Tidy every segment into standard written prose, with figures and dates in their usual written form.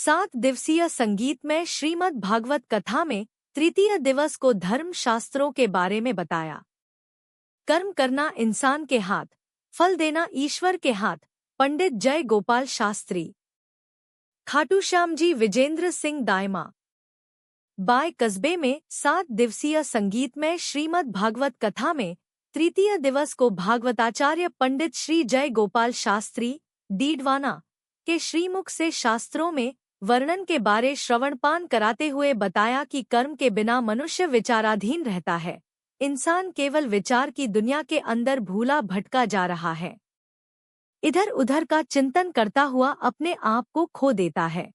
7 दिवसीय संगीतमय श्रीमद् भागवत कथा में तृतीय दिवस को धर्म शास्त्रों के बारे में बताया। कर्म करना इंसान के हाथ, फल देना ईश्वर के हाथ। पंडित जय गोपाल शास्त्री। खाटू श्याम जी विजेंद्र सिंह दायमा बाय कस्बे में 7 दिवसीय संगीतमय श्रीमद् भागवत कथा में तृतीय दिवस को भागवताचार्य पंडित श्री जय गोपाल शास्त्री डीडवाना के श्रीमुख से शास्त्रों में वर्णन के बारे श्रवणपान कराते हुए बताया कि कर्म के बिना मनुष्य विचाराधीन रहता है। इंसान केवल विचार की दुनिया के अंदर भूला भटका जा रहा है, इधर उधर का चिंतन करता हुआ अपने आप को खो देता है।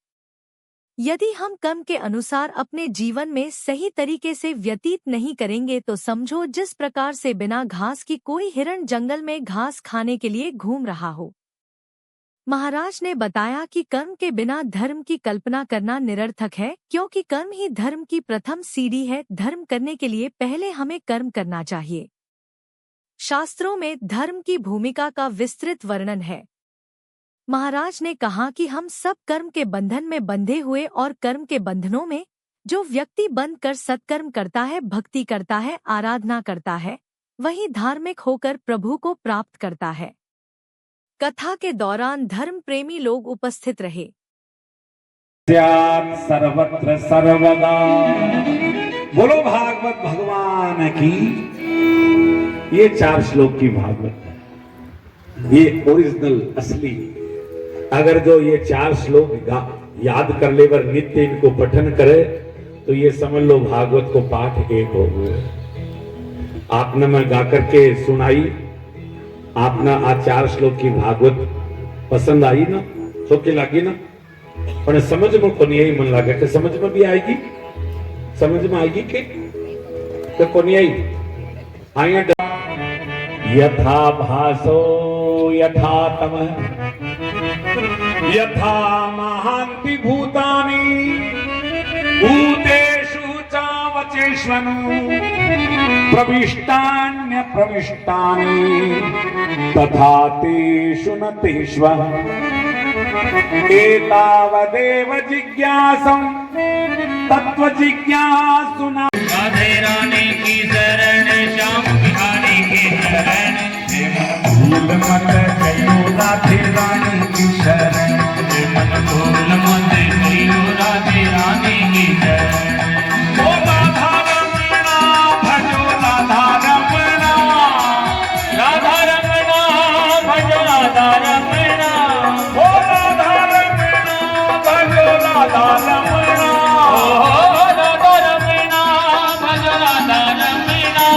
यदि हम कर्म के अनुसार अपने जीवन में सही तरीके से व्यतीत नहीं करेंगे तो समझो जिस प्रकार से बिना घास की कोई हिरण जंगल में घास खाने के लिए घूम रहा हो। महाराज ने बताया कि कर्म के बिना धर्म की कल्पना करना निरर्थक है, क्योंकि कर्म ही धर्म की प्रथम सीढ़ी है। धर्म करने के लिए पहले हमें कर्म करना चाहिए। शास्त्रों में धर्म की भूमिका का विस्तृत वर्णन है। महाराज ने कहा कि हम सब कर्म के बंधन में बंधे हुए और कर्म के बंधनों में जो व्यक्ति बंध कर सत्कर्म करता है, भक्ति करता है, आराधना करता है, वही धार्मिक होकर प्रभु को प्राप्त करता है। कथा के दौरान धर्म प्रेमी लोग उपस्थित रहे। सर्वत्र सर्वदा बोलो भागवत भगवान की। ये 4 श्लोक की भागवत है, ये ओरिजिनल असली। अगर जो ये 4 श्लोक याद कर ले, वर नित्य इनको पठन करे तो ये समझ लो भागवत को पाठ एक हो गए। आपने मैं गा करके सुनाई, आपने आ 4 श्लोक की भागवत पसंद आई ना, सोके लगी ना, पर समझ में को नहीं आई। मन लगा कि समझ में भी आएगी, समझ में आएगी कि तो को नहीं आई। आया यथा भासो यथा तमः यथा महान्ति भूतानि भूतेषु चावचेष्वनु प्रविष्टान्य प्रविष्टानि तथा तेषु न तेष्वः एतावदेव जिज्ञासं तत्व जिज्ञासुना। राधे रानी की शरण, श्याम बिहारी की शरण, भूल मत गयो राधे रानी की शरण, मन भूल मत गयो राधे रानी की शरण। ओ राधा रमणा भजो राधा रमणा, राधा रमणा भजो राधा रमणा, ओ राधा रमणा भजो राधा रमणा, राधा रमणा भजो राधा रमणा।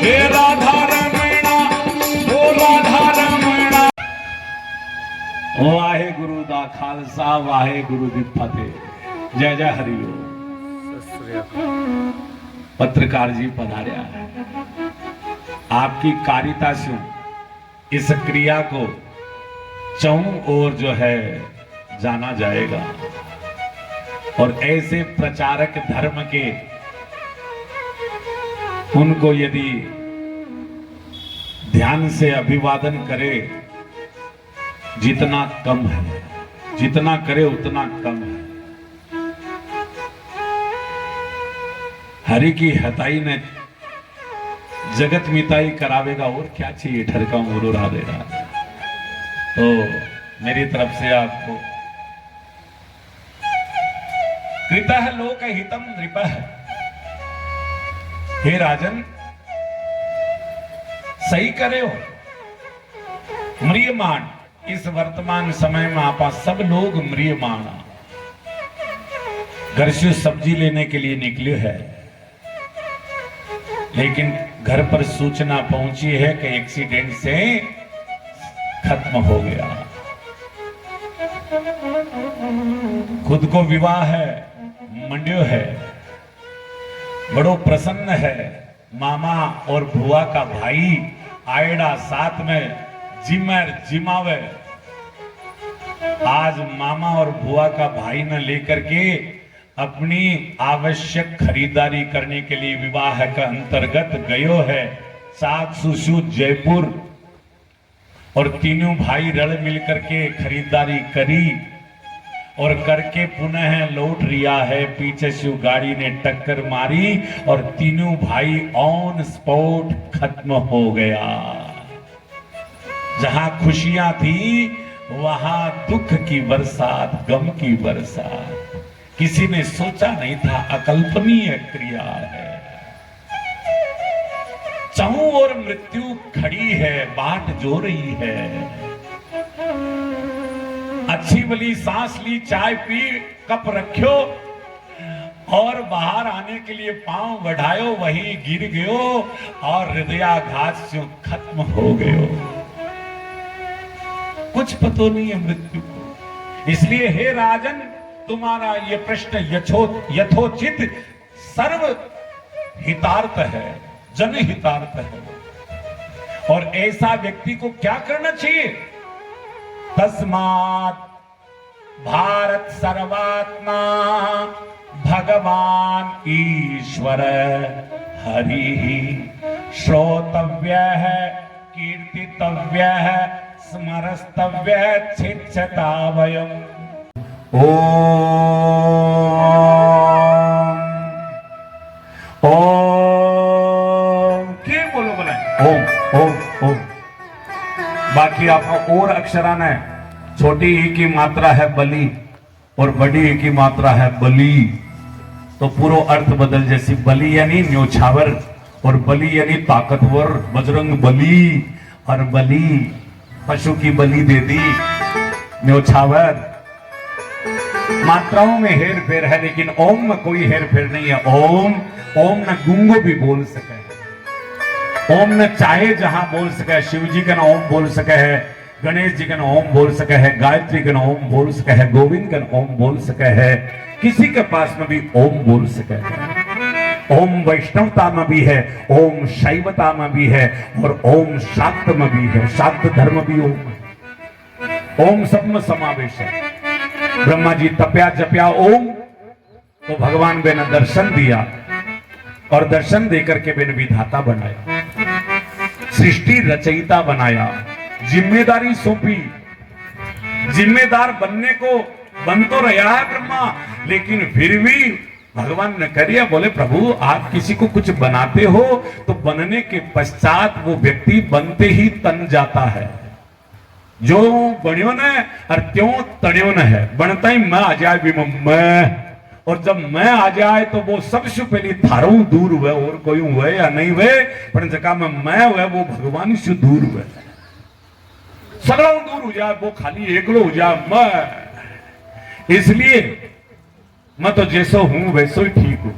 हे राधा रमणा ओ राधा रमणा। वाहे गुरु दा खालसा, वाहे गुरु दी फतेह। जय जय हरि ओम। पत्रकार जी पधार्या है, आपकी कारिता से इस क्रिया को चौं ओर जो है जाना जाएगा। और ऐसे प्रचारक धर्म के, उनको यदि ध्यान से अभिवादन करे, जितना कम है, जितना करे उतना कम है। हरि की हताई ने जगत मिताई करावेगा, और क्या चाहिए। ठरका मुरुरा दे रहा है। तो मेरी तरफ से आपको कृतः लोक हितम नृपः। हे राजन, सही करे हो। म्रियमाण, इस वर्तमान समय में आपा सब लोग म्रियमाण। घर से सब्जी लेने के लिए निकले है, लेकिन घर पर सूचना पहुंची है कि एक्सीडेंट से खत्म हो गया। खुद को विवाह है, मंड्यो है, बड़ो प्रसन्न है। मामा और बुआ का भाई आएड़ा साथ में जिमर जिमावे। आज मामा और बुआ का भाई ने लेकर के अपनी आवश्यक खरीदारी करने के लिए विवाह का अंतर्गत गयो है सात सुसु जयपुर। और तीनों भाई रल मिलकर के खरीदारी करी और करके पुनः लौट रिया है, पीछे से गाड़ी ने टक्कर मारी और तीनों भाई ऑन स्पॉट खत्म हो गया। जहां खुशियां थी वहां दुख की बरसात, गम की बरसात। किसी ने सोचा नहीं था, अकल्पनीय क्रिया है। चारों ओर मृत्यु खड़ी है, बाट जो रही है। अच्छी भली सांस ली, चाय पी, कप रखो और बाहर आने के लिए पांव बढ़ायो, वही गिर गयो और हृदयाघात से खत्म हो गयो। कुछ पतो नहीं है मृत्यु को। इसलिए हे राजन, तुम्हारा ये प्रश्न यथोचित सर्व हितार्थ है, जनहितार्थ है। और ऐसा व्यक्ति को क्या करना चाहिए? तस्मात् भारत सर्वात्मा भगवान ईश्वर हरि श्रोतव्य है, कीर्तितव्य है, स्मरस्तव्य छिच्छता वयम्। ओम के बोलो बोले ओम ओम ओम। बाकी आप और अक्षरान है, छोटी ई की मात्रा है बली और बड़ी ई की मात्रा है बली, तो पूरा अर्थ बदल। जैसी बली यानी न्योछावर और बली यानी ताकतवर, बजरंग बली। और बली पशु की बलि दे दी, न्योछावर। मात्राओं में हेर फेर है, लेकिन ओम में कोई हेर फेर नहीं है। ओम ओम न गूंगो भी बोल सके, ओम न चाहे जहां बोल सके। शिव जी का ओम बोल सके है, गणेश जी का ओम बोल सके है, गायत्री का ओम बोल सके है, गोविंद का ओम बोल सके है, किसी के पास में भी ओम बोल सके है। ओम वैष्णवता में भी है, ओम शैवता में भी है और ओम शाक्त में भी है। शाक्त धर्म भी ओम है। ओम सब में समावेश है। ब्रह्मा जी तप्या जप्या ओम, तो भगवान बे ने दर्शन दिया और दर्शन देकर के बेन विधाता बनाया, सृष्टि रचयिता बनाया, जिम्मेदारी सौंपी। जिम्मेदार बनने को बन तो रहा है ब्रह्मा, लेकिन फिर भी भगवान ने करिया, बोले प्रभु आप किसी को कुछ बनाते हो तो बनने के पश्चात वो व्यक्ति बनते ही तन जाता है। जो बनियो न और त्यों तड़ियो न है, बनता ही मैं आ जाए भी मैं, और जब मैं आ जाए तो वो सबसे पहले थारो दूर हुए, और कोई हुए या नहीं हुए, पर जगह में मैं हुए वो भगवान से दूर हुए, सगड़ा दूर हो जाए, वो खाली एकलो हो जाए मैं। इसलिए मैं तो जैसो हूं वैसो ही ठीक हूं।